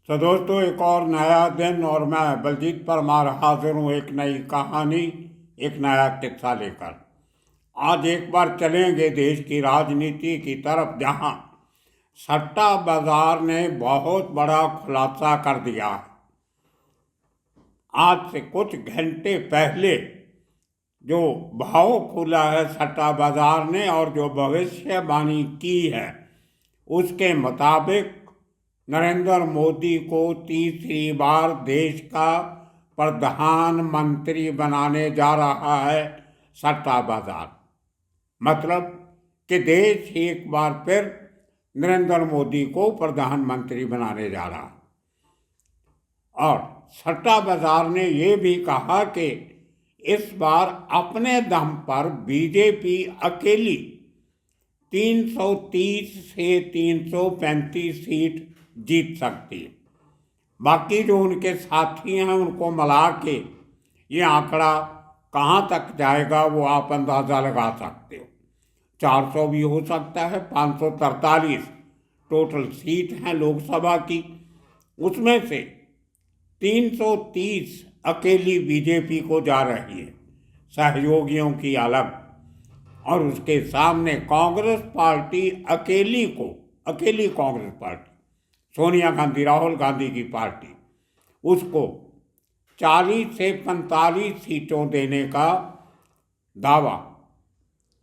तो दोस्तों, एक और नया दिन और मैं बलजीत परमार हाजिर हूँ एक नई कहानी, एक नया किस्सा लेकर। आज एक बार चलेंगे देश की राजनीति की तरफ, जहाँ सट्टा बाजार ने बहुत बड़ा खुलासा कर दिया है। आज से कुछ घंटे पहले जो भाव खुला है सट्टा बाजार ने और जो भविष्यवाणी की है, उसके मुताबिक नरेंद्र मोदी को तीसरी बार देश का प्रधानमंत्री बनाने जा रहा है सट्टा बाजार। मतलब कि देश एक बार फिर नरेंद्र मोदी को प्रधानमंत्री बनाने जा रहा है। और सट्टा बाजार ने ये भी कहा कि इस बार अपने दम पर बीजेपी अकेली 330 से 335 सीट जीत सकती है। बाकी जो उनके साथी हैं उनको मिला के ये आंकड़ा कहाँ तक जाएगा वो आप अंदाज़ा लगा सकते हो। 400 भी हो सकता है। 543 टोटल सीट हैं लोकसभा की, उसमें से 330 अकेली बीजेपी को जा रही है, सहयोगियों की अलग। और उसके सामने कांग्रेस पार्टी अकेली कांग्रेस पार्टी, सोनिया गांधी राहुल गांधी की पार्टी, उसको 40 से 45 सीटों देने का दावा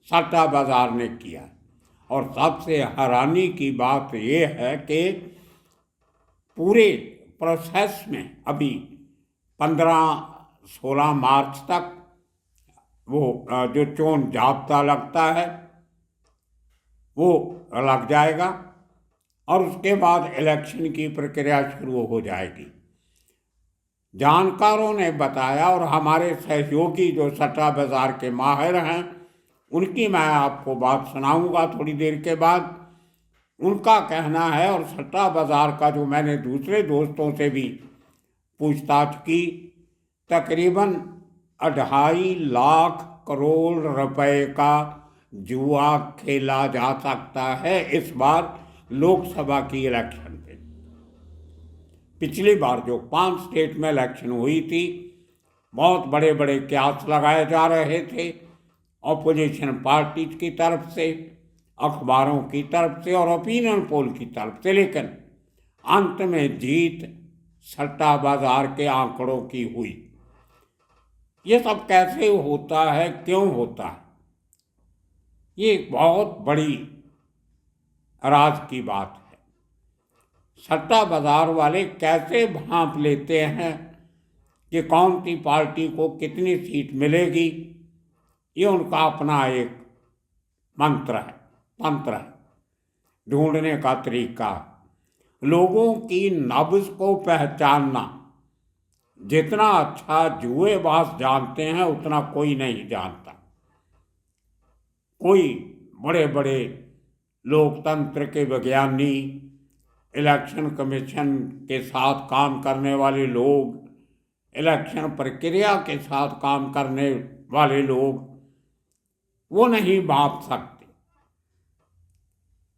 सट्टा बाजार ने किया। और सबसे हैरानी की बात यह है कि पूरे प्रोसेस में अभी 15-16 मार्च तक वो जो चोन जाब्ता लगता है वो लग जाएगा और उसके बाद इलेक्शन की प्रक्रिया शुरू हो जाएगी। जानकारों ने बताया और हमारे सहयोगी जो सट्टा बाजार के माहिर हैं उनकी मैं आपको बात सुनाऊंगा थोड़ी देर के बाद। उनका कहना है, और सट्टा बाजार का जो मैंने दूसरे दोस्तों से भी पूछताछ की, तकरीबन 2.5 लाख करोड़ रुपए का जुआ खेला जा सकता है इस बार लोकसभा की इलेक्शन पे। पिछली बार जो 5 स्टेट में इलेक्शन हुई थी, बहुत बड़े बड़े क्यास लगाए जा रहे थे ऑपोजिशन पार्टी की तरफ से, अखबारों की तरफ से और ओपिनियन पोल की तरफ से, लेकिन अंत में जीत सट्टा बाजार के आंकड़ों की हुई। ये सब कैसे होता है, क्यों होता है, ये एक बहुत बड़ी राज की बात है। सट्टा बाजार वाले कैसे भांप लेते हैं कि कौन सी पार्टी को कितनी सीट मिलेगी, ये उनका अपना एक तंत्र है, ढूंढने का तरीका। लोगों की नब्ज को पहचानना जितना अच्छा जुएबाज जानते हैं उतना कोई नहीं जानता। कोई बड़े बड़े लोकतंत्र के विज्ञानी, इलेक्शन कमीशन के साथ काम करने वाले लोग, इलेक्शन प्रक्रिया के साथ काम करने वाले लोग, वो नहीं भाप सकते।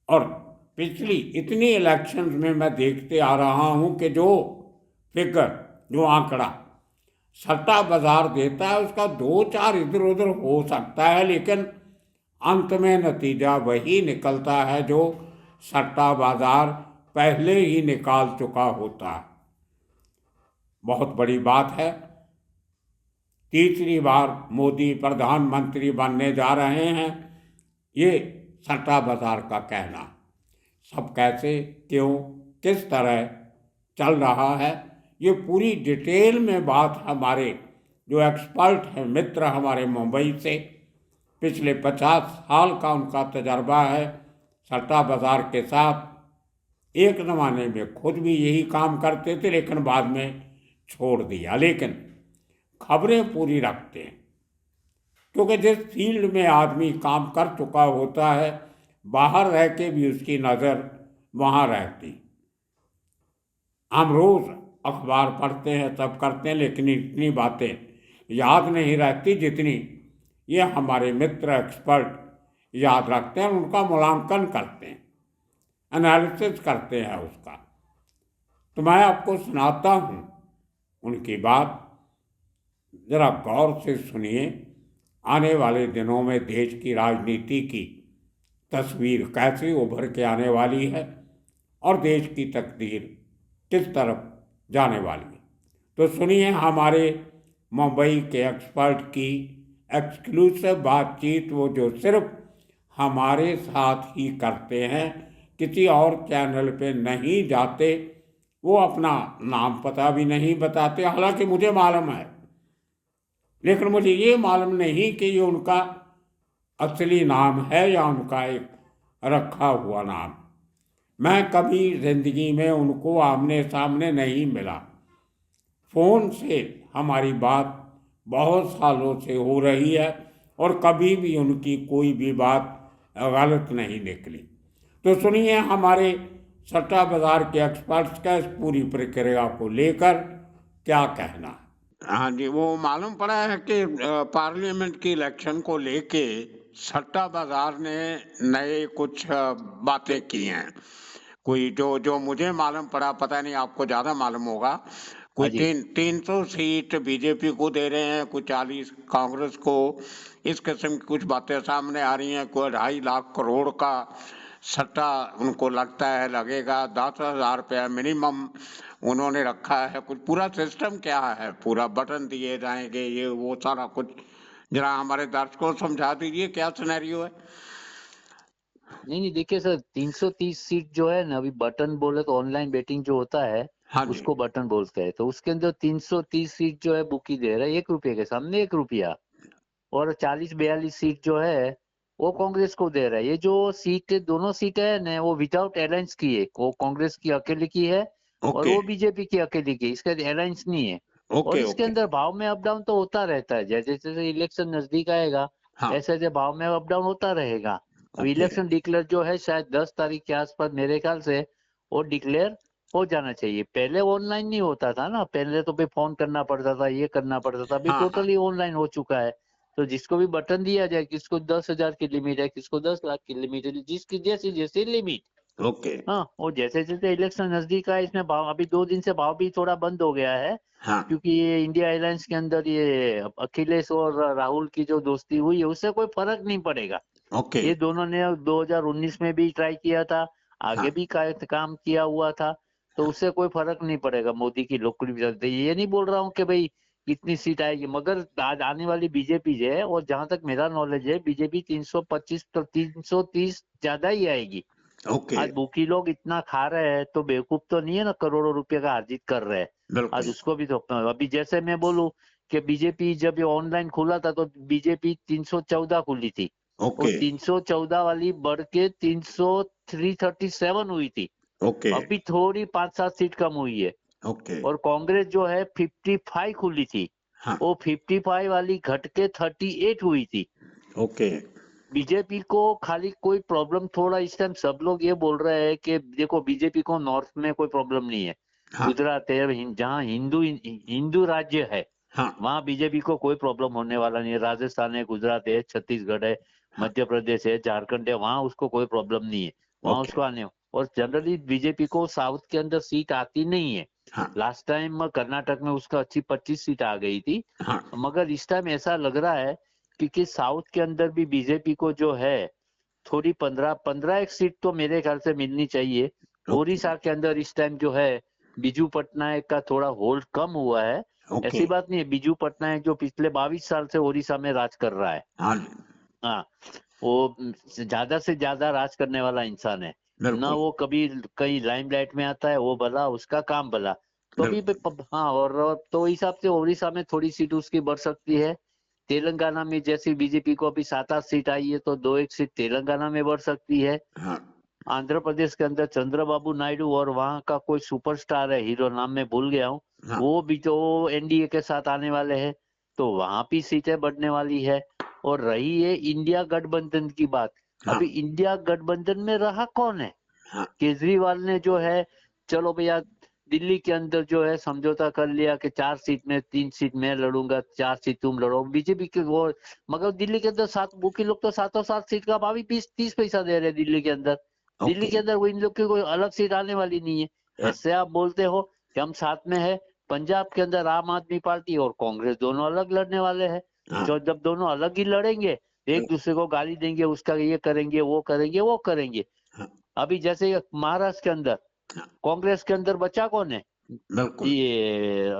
और पिछली इतनी इलेक्शंस में मैं देखते आ रहा हूं कि जो फिगर, जो आंकड़ा सट्टा बाजार देता है उसका 2-4 इधर उधर हो सकता है, लेकिन अंत में नतीजा वही निकलता है जो सट्टा बाजार पहले ही निकाल चुका होता है। बहुत बड़ी बात है, तीसरी बार मोदी प्रधानमंत्री बनने जा रहे हैं, ये सट्टा बाजार का कहना। सब कैसे, क्यों, किस तरह चल रहा है, ये पूरी डिटेल में बात हमारे जो एक्सपर्ट हैं, मित्र हमारे मुंबई से, पिछले 50 साल का उनका तजर्बा है सट्टा बाजार के साथ। एक ज़माने में खुद भी यही काम करते थे लेकिन बाद में छोड़ दिया, लेकिन खबरें पूरी रखते हैं, क्योंकि जिस फील्ड में आदमी काम कर चुका होता है बाहर रह के भी उसकी नज़र वहाँ रहती। हम रोज़ अखबार पढ़ते हैं, सब करते हैं, लेकिन इतनी बातें याद नहीं रहती जितनी ये हमारे मित्र एक्सपर्ट याद रखते हैं, उनका मूल्यांकन करते हैं, एनालिसिस करते हैं उसका। तो मैं आपको सुनाता हूँ उनकी बात, जरा गौर से सुनिए। आने वाले दिनों में देश की राजनीति की तस्वीर कैसे उभर के आने वाली है और देश की तकदीर किस तरफ जाने वाली है। तो सुनिए हमारे मुंबई के एक्सपर्ट की एक्सक्लूसिव बातचीत, वो जो सिर्फ हमारे साथ ही करते हैं, किसी और चैनल पे नहीं जाते, वो अपना नाम पता भी नहीं बताते। हालांकि मुझे मालूम है, लेकिन मुझे ये मालूम नहीं कि ये उनका असली नाम है या उनका एक रखा हुआ नाम। मैं कभी जिंदगी में उनको आमने सामने नहीं मिला। फोन से हमारी बात बहुत सालों से हो रही है और कभी भी उनकी कोई भी बात गलत नहीं निकली। तो सुनिए हमारे सट्टा बाजार के एक्सपर्ट्स का इस पूरी प्रक्रिया को लेकर क्या कहना है। हाँ जी, वो मालूम पड़ा है कि पार्लियामेंट की इलेक्शन को लेके सट्टा बाजार ने नए कुछ बातें की हैं। कोई जो जो मुझे मालूम पड़ा, पता नहीं आपको ज्यादा मालूम होगा, कोई हाँ जी। 300 सीट बीजेपी को दे रहे हैं, कुछ 40 कांग्रेस को। इस किस्म की कुछ बातें सामने आ रही हैं। कोई 2.5 लाख करोड़ का सट्टा उनको लगता है लगेगा, 10,000 रुपया मिनिमम उन्होंने रखा है। कुछ पूरा सिस्टम क्या है, पूरा बटन दिए जाएंगे, ये वो सारा कुछ जरा हमारे दर्शकों को समझा दीजिए क्या सिनेरियो है। नहीं देखिए सर, 330 सीट जो है ना, अभी बटन बोले तो ऑनलाइन बेटिंग जो होता है हाँ जी। उसको बटन बोलते हैं। तो उसके अंदर 330 सीट जो है बुकी दे रहा है 1 रुपये के सामने 1 रुपया। और 40-42 सीट जो है वो कांग्रेस को दे रहा है। ये जो सीट दोनों सीटें है ना, वो विदाउट अलायंस की है। वो कांग्रेस की अकेले की है और ओके वो बीजेपी की अकेले की, इसका अलायंस नहीं है। और ओके इसके ओके। अंदर भाव में अप डाउन तो होता रहता है, जैसे जैसे इलेक्शन नजदीक आएगा हाँ। ऐसे ऐसे भाव में अप डाउन होता रहेगा। अब ओके। इलेक्शन डिक्लेयर जो है शायद 10 तारीख के आसपास मेरे ख्याल से वो डिक्लेयर हो जाना चाहिए। पहले ऑनलाइन नहीं होता था ना, पहले तो भाई फोन करना पड़ता था, ये करना पड़ता था। अभी हाँ हाँ। टोटली ऑनलाइन हो चुका है। तो जिसको भी बटन दिया जाए, किसको 10,000 की लिमिट है, किसको 10 लाख की लिमिट है, जिसकी जैसी जैसी लिमिट। ओके। हाँ, और जैसे जैसे इलेक्शन नजदीक आए, इसमें भाव अभी 2 दिन से भाव भी थोड़ा बंद हो गया है। हाँ। क्योंकि ये इंडिया अलायंस के अंदर ये अखिलेश और राहुल की जो दोस्ती हुई है, उससे कोई फर्क नहीं पड़ेगा। ओके। ये दोनों ने 2019 में भी ट्राई किया था, हाँ आगे भी काम किया हुआ था। तो उससे कोई फर्क नहीं पड़ेगा मोदी की लोकप्रियता। ये नहीं बोल रहा हूँ कि भाई कितनी सीट आएगी, मगर आज आने वाली बीजेपी जो है, और जहां तक मेरा नॉलेज है, बीजेपी 325 तो 330 ज्यादा ही आएगी। ओके। आज भूखी लोग इतना खा रहे हैं तो बेवकूफ तो नहीं है ना, करोड़ों रुपए का अर्जित कर रहे हैं। आज बिल्कुल। उसको भी तो अभी जैसे मैं बोलूं कि बीजेपी जब ये ऑनलाइन खुला था तो बीजेपी 314 खुली थी। वो ओके 314 वाली बढ़ के 337 हुई थी। ओके अभी थोड़ी 5-7 सीट कम हुई है। ओके। और कांग्रेस जो है 55 खुली थी, हाँ। वो 55 वाली घट के 38 हुई थी। ओके। बीजेपी को खाली कोई प्रॉब्लम, थोड़ा इस टाइम सब लोग ये बोल रहे हैं कि देखो बीजेपी को नॉर्थ में कोई प्रॉब्लम नहीं है। हाँ गुजरात है, जहाँ हिंदू हिंदू राज्य है, हाँ वहां बीजेपी को कोई प्रॉब्लम होने वाला नहीं है। राजस्थान है, गुजरात है, छत्तीसगढ़ है, हाँ। मध्य प्रदेश है, झारखंड है, वहां उसको कोई प्रॉब्लम नहीं है। वहां ओके। उसको आने, और जनरली बीजेपी को साउथ के अंदर सीट आती नहीं है। हाँ लास्ट टाइम कर्नाटक में उसका अच्छी 25 सीट आ गई थी। हाँ। मगर इस टाइम ऐसा लग रहा है क्योंकि साउथ के अंदर भी बीजेपी को जो है थोड़ी 15 एक सीट तो मेरे ख्याल से मिलनी चाहिए। ओके ओडिशा के अंदर इस टाइम जो है बीजू पटनायक का थोड़ा होल्ड कम हुआ है। ओके। ऐसी बात नहीं है, बीजू पटनायक जो पिछले 22 साल से ओडिशा में राज कर रहा है। हाँ। हाँ, वो ज्यादा से ज्यादा राज करने वाला इंसान है ना। बिल्कुल वो कभी कहीं लाइमलाइट में आता है, वो भला उसका काम भला। तो अभी बिल्कुल। हाँ, और तो हिसाब से ओडिशा में थोड़ी सीट उसकी बढ़ सकती है। तेलंगाना में जैसी बीजेपी को अभी 7-8 सीट आई है, तो 2-1 सीट तेलंगाना में बढ़ सकती है। हाँ आंध्र प्रदेश के अंदर चंद्रबाबू नायडू और वहाँ का कोई सुपरस्टार है, हीरो नाम मैं भूल गया हूँ, हाँ। वो भी तो एनडीए के साथ आने वाले हैं। तो वहां भी सीटें बढ़ने वाली है। और रही है इंडिया गठबंधन की बात, हाँ अभी इंडिया गठबंधन में रहा कौन है? हाँ। केजरीवाल ने जो है, चलो भैया दिल्ली के अंदर जो है समझौता कर लिया कि 4 सीट में 3 सीट मैं लड़ूंगा, 4 सीट तुम लड़ो, बीजेपी के वो। मगर दिल्ली के अंदर सात मुखी लोग तो सातों 7 सीट का भाव ही 20-30 पैसा दे रहे हैं दिल्ली के अंदर। दिल्ली ओके। के अंदर वो इन लोग की कोई अलग सीट आने वाली नहीं है। हाँ, ऐसे आप बोलते हो कि हम साथ में है। पंजाब के अंदर आम आदमी पार्टी और कांग्रेस दोनों अलग लड़ने वाले हैं। हाँ, जो जब दोनों अलग ही लड़ेंगे, एक दूसरे को गाली देंगे, उसका ये करेंगे, वो करेंगे, वो करेंगे। हाँ, अभी जैसे महाराष्ट्र के अंदर हाँ, कांग्रेस के अंदर बचा कौन है? बिल्कुल। ये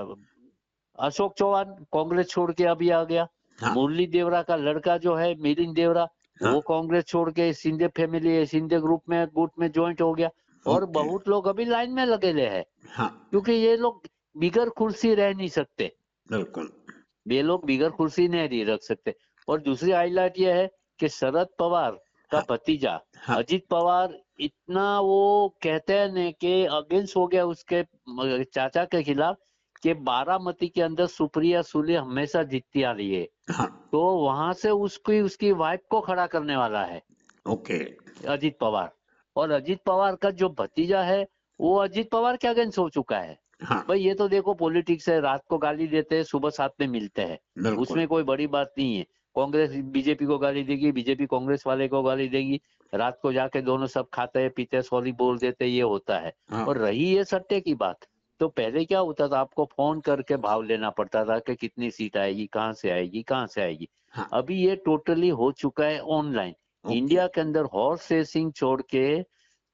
अशोक चौहान कांग्रेस छोड़ के अभी आ गया। हाँ, मुरली देवरा का लड़का जो है मिलिंद देवरा, हाँ, वो कांग्रेस छोड़ के शिंदे फैमिली, शिंदे गुट में ज्वाइंट हो गया। और ओके। बहुत लोग अभी लाइन में लगेले हैं, हाँ, क्योंकि ये लोग बिगर कुर्सी रह नहीं सकते। बिल्कुल। ये लोग बिगर कुर्सी नहीं रख सकते। और दूसरी हाईलाइट ये है कि शरद पवार का हाँ, भतीजा हाँ, अजीत पवार इतना वो कहते हैं न कि अगेंस्ट हो गया उसके चाचा के खिलाफ, कि बारामती के अंदर सुप्रिया सुले हमेशा जीतती आ रही है। हाँ, तो वहां से उसकी उसकी वाइफ को खड़ा करने वाला है ओके। अजीत पवार। और अजीत पवार का जो भतीजा है, वो अजीत पवार के अगेंस्ट हो चुका है। हाँ, भाई ये तो देखो पॉलिटिक्स है, रात को गाली देते हैं, सुबह साथ में मिलते हैं, बिल्कुल। उसमें कोई बड़ी बात नहीं है। कांग्रेस बीजेपी को गाली देगी, बीजेपी कांग्रेस वाले को गाली देगी, रात को जाके दोनों सब खाते हैं पीते हैं, सॉरी बोल देते हैं, ये होता है। हाँ, और रही ये सट्टे की बात, तो पहले क्या होता था, आपको फोन करके भाव लेना पड़ता था कि कितनी सीट आएगी, कहाँ से आएगी, कहाँ से आएगी। हाँ, अभी ये टोटली हो चुका है ऑनलाइन। ओके। इंडिया के अंदर हॉर्स रेसिंग छोड़ के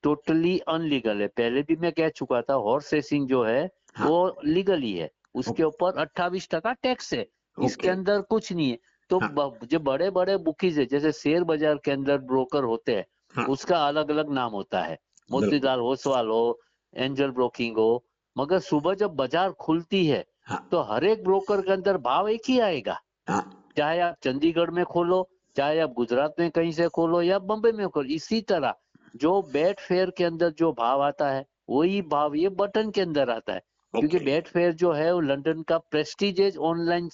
टोटली अनलीगल है। पहले भी मैं कह चुका था, हॉर्स रेसिंग जो है हाँ, वो लीगल ही है, ओ उसके ऊपर 28% टैक्स है, इसके ओके। अंदर कुछ नहीं है। तो हाँ, जो बड़े बड़े बुकीज है, जैसे शेयर बाजार के अंदर ब्रोकर होते हैं, हाँ, उसका अलग अलग नाम होता है, बिल्कुल। मोतीलाल ओसवाल हो, एंजल ब्रोकिंग हो। मगर सुबह जब बाजार खुलती है, हाँ, तो हर एक ब्रोकर के अंदर भाव एक ही आएगा। हाँ, चाहे आप चंडीगढ़ में खोलो, चाहे आप गुजरात में कहीं से खोलो, या बम्बई में खोलो, इसी तरह जो बेट फेयर के अंदर जो भाव आता है, वही भाव ये बटन के अंदर आता है। क्योंकि ओके। बेट फेयर जो है वो लंदन का प्रेस्टीजियस ऑनलाइन,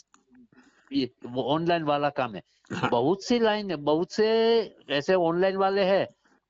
ये वो ऑनलाइन वाला काम है। हाँ, बहुत सी लाइन है, बहुत से ऐसे ऑनलाइन वाले हैं,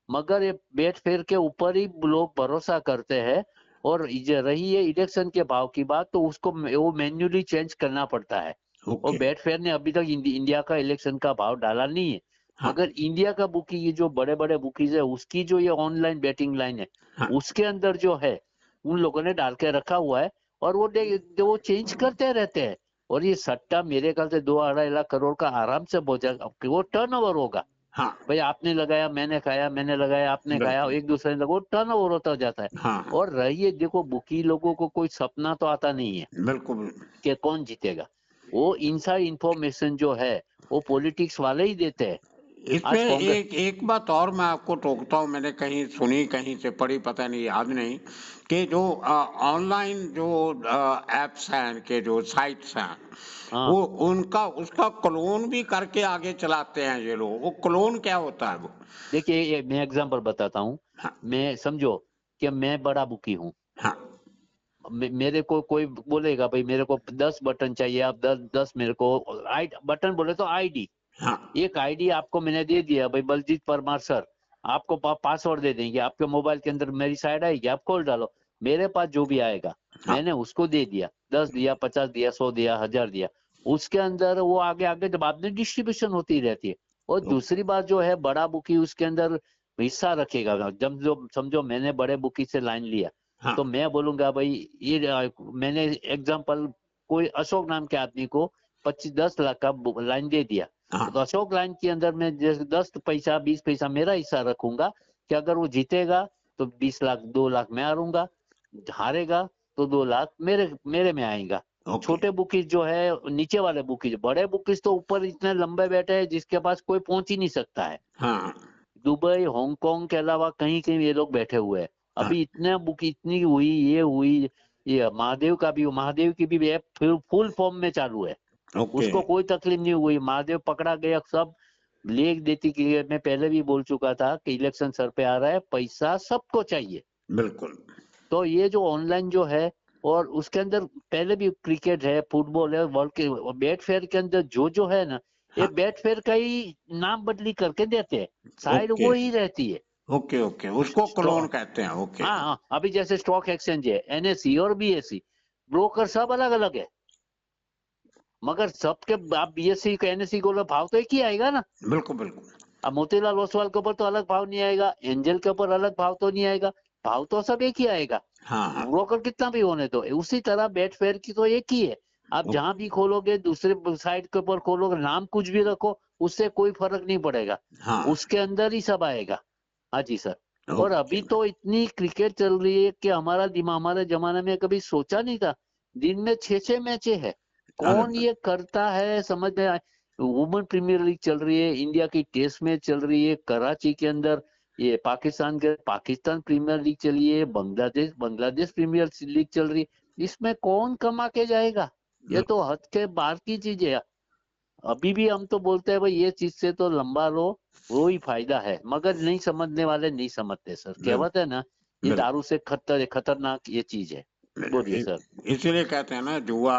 मगर ये बेट फेयर के ऊपर ही लोग भरोसा करते हैं। और रही है इलेक्शन के भाव की बात, तो उसको वो मैन्युअली चेंज करना पड़ता है। और ओके। बेट फेयर ने अभी तक इंडिया का इलेक्शन का भाव डाला नहीं है। हाँ, मगर इंडिया का बुकी, ये जो बड़े बड़े बुकीज है, उसकी जो ये ऑनलाइन बेटिंग लाइन है, हाँ, उसके अंदर जो है उन लोगों ने डाल के रखा हुआ है। और वो चेंज करते रहते हैं। और ये सट्टा मेरे ख्याल से 2-2.5 लाख करोड़ का आराम से वो टर्नओवर होगा। हाँ, भाई आपने लगाया, मैंने खाया, मैंने लगाया, आपने खाया, बिल्कुल। एक दूसरे ने लगा, वो टर्नओवर होता जाता है। हाँ, हाँ, और रही देखो, बुकी लोगों को कोई सपना तो आता नहीं है बिल्कुल। कि कौन जीतेगा। वो इनसाइड इंफॉर्मेशन जो है, वो पॉलिटिक्स वाले ही देते हैं। इसमें आज कांग्रेस, एक एक बात और मैं आपको टोकता हूँ, मैंने कहीं सुनी, कहीं से पढ़ी, पता नहीं, याद नहीं, कि जो ऑनलाइन जो एप्स हैं, के जो साइट्स हैं, हाँ वो उनका उसका क्लोन भी करके आगे चलाते हैं ये लोग। वो क्लोन क्या होता है वो? देखिए, मैं एग्जांपल बताता हूँ। हाँ, मैं समझो कि मैं बड़ा बुकी हूँ, हाँ, मेरे को कोई बोलेगा भाई मेरे को 10 बटन चाहिए, आप 10 मेरे को बटन बोले तो आईडी, हाँ, एक आईडी आपको मैंने दे दिया भाई, बलजीत परमार सर, आपको पासवर्ड दे देंगे, आपके मोबाइल के अंदर मेरी साइड आएगी, आप खोल डालो, मेरे पास जो भी आएगा हाँ, मैंने उसको दे दिया, 10 दिया, 50 दिया, 100 दिया, 1000 दिया। उसके अंदर वो आगे आगे जब आपने डिस्ट्रीब्यूशन होती रहती है। और ओके। दूसरी बात जो है, बड़ा बुकी उसके अंदर हिस्सा रखेगा। जब जो समझो मैंने बड़े बुकी से लाइन लिया, हाँ, तो मैं बोलूंगा भाई ये मैंने एग्जाम्पल कोई अशोक नाम के आदमी को 25-10 लाख का लाइन दे दिया। हाँ, तो अशोक लाइन के अंदर मैं जैसे 10 पैसा 20 पैसा मेरा हिस्सा रखूंगा, कि अगर वो जीतेगा तो 20 लाख, 2 लाख मैं हारूंगा, हारेगा तो 2 लाख मेरे मेरे में आएगा। ओके। छोटे बुकीज जो है, नीचे वाले बुकीज, बड़े बुकीज तो ऊपर इतने लंबे बैठे हैं जिसके पास कोई पहुंच ही नहीं सकता है। हाँ, दुबई, हांगकांग के अलावा कहीं कहीं ये लोग बैठे हुए हैं। हाँ, अभी इतने बुक इतनी हुई, ये हुई, ये महादेव का भी, महादेव की भी ऐप फुल फॉर्म में चालू है। ओके। उसको कोई तकलीफ नहीं हुई, महादेव पकड़ा गया, सब लेख देती कि मैं पहले भी बोल चुका था कि इलेक्शन सर पे आ रहा है, पैसा सबको चाहिए। बिल्कुल। तो ये जो ऑनलाइन जो है, और उसके अंदर पहले भी क्रिकेट है, फुटबॉल है, वर्ल्ड के बेट फेयर के अंदर जो जो है ना, ये हाँ, बेट फेयर का ही नाम बदली करके देते हैं, साइड ओके, वो ही रहती है। ओके, ओके, उसको क्लोन कहते हैं। ओके। हाँ हाँ, अभी जैसे स्टॉक एक्सचेंज है, एनएसई और बीएसई, ब्रोकर सब अलग अलग है, मगर सबके आप बीएसई का एनएसई को भाव तो एक ही आएगा ना। बिल्कुल, बिल्कुल। अब मोतीलाल ओसवाल के ऊपर तो अलग भाव नहीं आएगा, एंजल के ऊपर अलग भाव तो नहीं आएगा, भाव तो सब एक ही आएगा, हाँ ब्रोकर कितना भी होने दो। उसी तरह बेटफेयर की तो एक ही है। आप जहां भी खोलोगे, दूसरे साइट के ऊपर खोलोगे, नाम कुछ भी रखो, उससे कोई फर्क नहीं पड़ेगा, हाँ। उसके अंदर ही सब आएगा। हाँ जी सर। और ओके। अभी तो इतनी क्रिकेट चल रही है कि हमारे जमाने में कभी सोचा नहीं था, दिन में 6 मैचें है। अरे कौन ये करता है समझ में आए। वुमेन प्रीमियर लीग चल रही है, इंडिया की टेस्ट मैच चल रही है कराची के अंदर, ये पाकिस्तान प्रीमियर लीग चली है, बांग्लादेश प्रीमियर लीग चल रही है। इसमें कौन कमा के जाएगा? ये तो हद के बाहर की चीज है। अभी भी हम तो बोलते हैं भाई ये चीज से तो लंबा लो, वो ही फायदा है, मगर नहीं समझने वाले नहीं समझते सर। बिल्कुल कहावत है ना, ये बिल्कुल। दारू से खतरनाक ये चीज है। बोलिए सर। इसीलिए कहते हैं ना, जुआ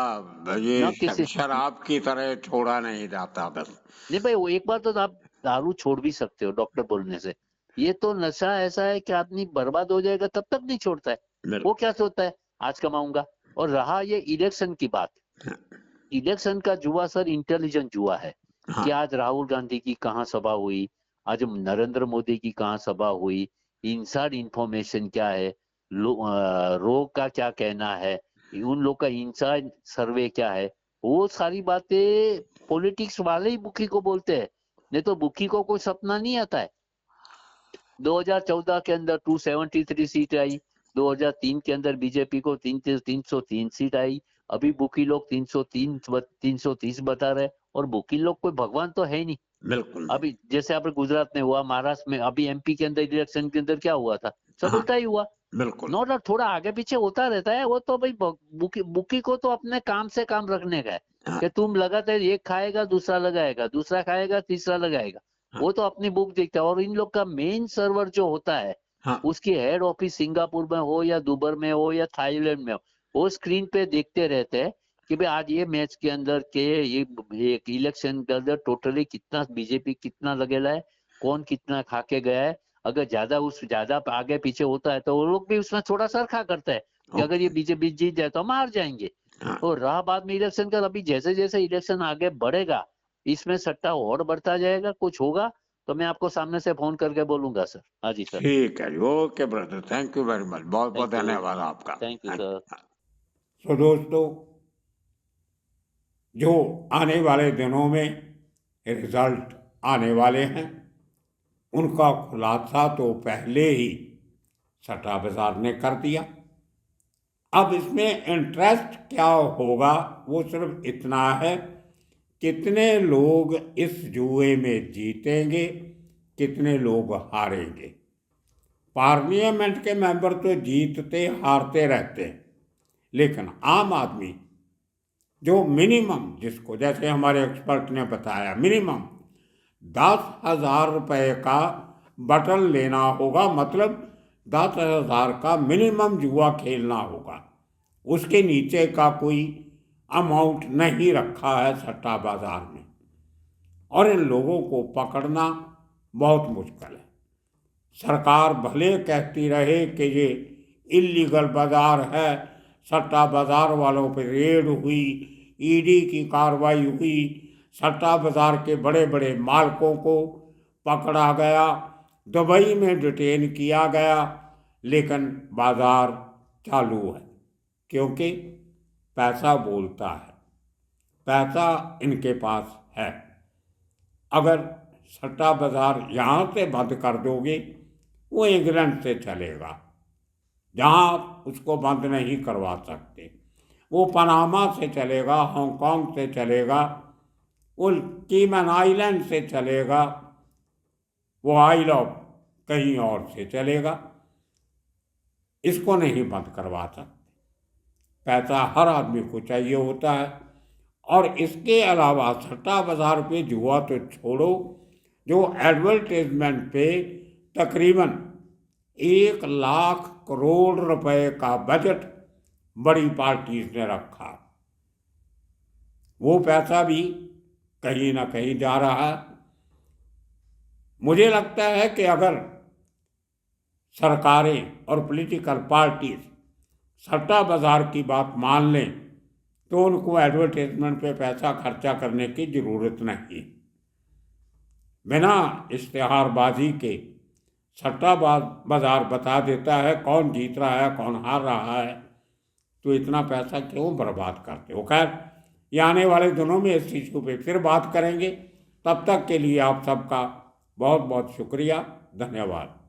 ये न किसी शराब की तरह छोड़ा नहीं जाता बस। नहीं भाई, वो एक बार तो आप दारू छोड़ भी सकते हो डॉक्टर बोलने से। ये तो नशा ऐसा है कि आदमी बर्बाद हो जाएगा तब तक नहीं छोड़ता है। वो बिल्कुल। क्या सोचता है, आज कमाऊंगा। और रहा ये इलेक्शन की बात, इलेक्शन का जुआ सर इंटेलिजेंट जुआ है। कि हाँ आज राहुल गांधी की कहाँ सभा हुई, आज नरेंद्र मोदी की कहाँ सभा हुई, इनसाइड इंफॉर्मेशन क्या है, रोग का क्या कहना है, उन लोग का इनसाइड सर्वे क्या है, वो सारी बातें पॉलिटिक्स वाले ही बुकी को बोलते हैं। नहीं तो बुकी को कोई सपना नहीं आता है। 2014 के अंदर 273 सीट आई, 2003 के अंदर बीजेपी को 303 सीट आई। अभी बुकी लोग 330 बता रहे, और बुकी लोग कोई भगवान तो है ही नहीं। बिल्कुल नहीं। अभी जैसे आपने गुजरात में हुआ, महाराष्ट्र में, अभी एमपी के अंदर इलेक्शन के अंदर क्या हुआ था, सब हाँ उल्टा ही हुआ। बिल्कुल। नो डाउट थोड़ा आगे पीछे होता रहता है, वो तो भाई बुकी को तो अपने काम से काम रखने का है। हाँ कि तुम लगातार एक खाएगा दूसरा लगाएगा, दूसरा खाएगा तीसरा लगाएगा, हाँ वो तो अपनी बुक देखता है। और इन लोग का मेन सर्वर जो होता है, हाँ। उसकी हेड ऑफिस सिंगापुर में हो या दुबई में हो या थाईलैंड में हो, वो स्क्रीन पे देखते रहते हैं कि भाई आज ये मैच के अंदर के ये इलेक्शन के अंदर टोटली कितना बीजेपी कितना लगेला है, कौन कितना खा के गया है। अगर ज्यादा आगे पीछे होता है तो वो लोग भी उसमें थोड़ा सरखा करता है कि अगर ये ओके। बीजेपी जीत जाए तो हम हार जाएंगे। हाँ और रहा बाद में इलेक्शन का, अभी जैसे जैसे इलेक्शन आगे बढ़ेगा, इसमें सट्टा और बढ़ता जाएगा। कुछ होगा तो मैं आपको सामने से फोन करके बोलूंगा सर। हाँ जी सर। ठीक है जी। Okay brother, thank you very much, बहुत बहुत थैंक यू। धन्यवाद आपका। Thank you sir. तो दोस्तों, जो आने वाले दिनों में रिजल्ट आने वाले हैं, उनका खुलासा तो पहले ही सट्टा बाजार ने कर दिया। अब इसमें इंटरेस्ट क्या होगा, वो सिर्फ इतना है, कितने लोग इस जुए में जीतेंगे, कितने लोग हारेंगे। पार्लियामेंट के मेंबर तो जीतते हारते रहते हैं, लेकिन आम आदमी जो मिनिमम, जिसको जैसे हमारे एक्सपर्ट ने बताया, मिनिमम 10,000 रुपये का बटन लेना होगा, मतलब 10,000 का मिनिमम जुआ खेलना होगा। उसके नीचे का कोई अमाउंट नहीं रखा है सट्टा बाजार में, और इन लोगों को पकड़ना बहुत मुश्किल है। सरकार भले कहती रहे कि ये इलीगल बाजार है, सट्टा बाजार वालों पर रेड हुई, ईडी की कार्रवाई हुई, सट्टा बाजार के बड़े बड़े मालिकों को पकड़ा गया, दुबई में डिटेन किया गया, लेकिन बाजार चालू है, क्योंकि पैसा बोलता है, पैसा इनके पास है। अगर सट्टा बाजार यहाँ से बंद कर दोगे, वो इंग्लैंड से चलेगा, जहाँ आप उसको बंद नहीं करवा सकते। वो पनामा से चलेगा, हांगकांग से चलेगा, वो कीमन आइलैंड से चलेगा, वो आइल ऑफ कहीं और से चलेगा। इसको नहीं बंद करवा सकते। पैसा हर आदमी को चाहिए होता है। और इसके अलावा सट्टा बाजार पे जुआ तो छोड़ो, जो एडवर्टाइजमेंट पे तकरीबन 1 लाख करोड़ रुपए का बजट बड़ी पार्टीज ने रखा, वो पैसा भी कहीं ना कहीं जा रहा है। मुझे लगता है कि अगर सरकारें और पॉलिटिकल पार्टीज सट्टा बाजार की बात मान लें, तो उनको एडवर्टाइजमेंट पे पैसा खर्चा करने की ज़रूरत नहीं। बिना इश्तिहारबाजी के सट्टा बाजार बता देता है कौन जीत रहा है कौन हार रहा है, तो इतना पैसा क्यों बर्बाद करते हो। खैर, ये आने वाले दिनों में इस चीज़ को पे फिर बात करेंगे। तब तक के लिए आप सबका बहुत बहुत शुक्रिया, धन्यवाद।